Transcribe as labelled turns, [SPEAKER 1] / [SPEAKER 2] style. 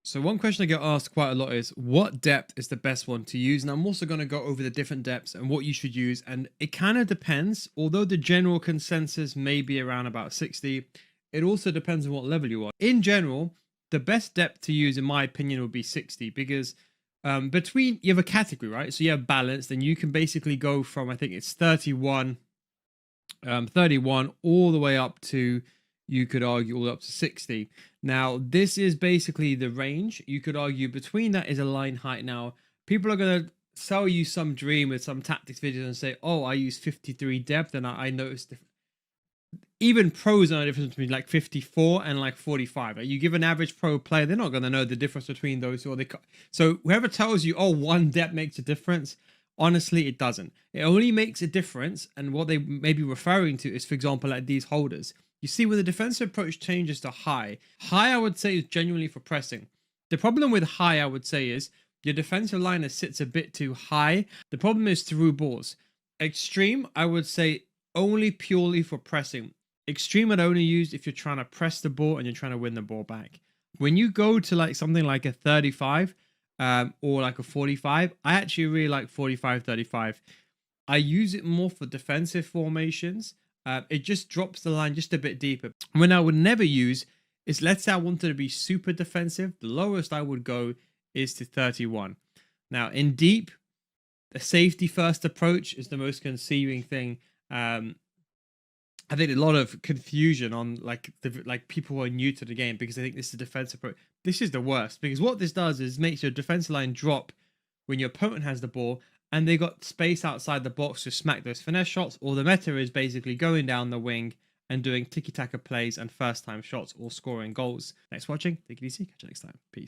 [SPEAKER 1] So one question I get asked quite a lot is what depth is the best one to use? And I'm also going to go over the different depths and what you should use. And it kind of depends, although the general consensus may be around about 60, it also depends on what level you are. In general, the best depth to use, in my opinion, would be 60 because between you have a category, right? So you have balance, then you can basically go from I think it's 31 all the way up to, you could argue, all the way up to 60. Now this is basically the range. You could argue between that is a line height. Now people are going to sell you some dream with some tactics videos and say, oh, I use 53 depth and I noticed even pros know the difference between like 54 and like 45. Like you give an average pro player, they're not going to know the difference between those two. So whoever tells you, oh, one depth makes a difference, honestly, it doesn't. It only makes a difference. And what they may be referring to is, for example, like these holders. You see, when the defensive approach changes to high, I would say is genuinely for pressing. The problem with high, I would say, is your defensive liner sits a bit too high. The problem is through balls. Extreme, I would say, only purely for pressing. Extreme I'd only use if you're trying to press the ball and you're trying to win the ball back. When you go to like something like a 35 or like a 45, I actually really like 45, 35. I use it more for defensive formations. It just drops the line just a bit deeper. When I would never use is, let's say I wanted to be super defensive, the lowest I would go is to 31. Now in deep, the safety first approach is the most conceiving thing. I think a lot of confusion on like people who are new to the game because they think this is a defensive approach. This is the worst because what this does is makes your defensive line drop when your opponent has the ball and they got space outside the box to smack those finesse shots, or the meta is basically going down the wing and doing tiki-taka plays and first time shots or scoring goals. Thanks for watching. Take it easy. Catch you next time. Peace.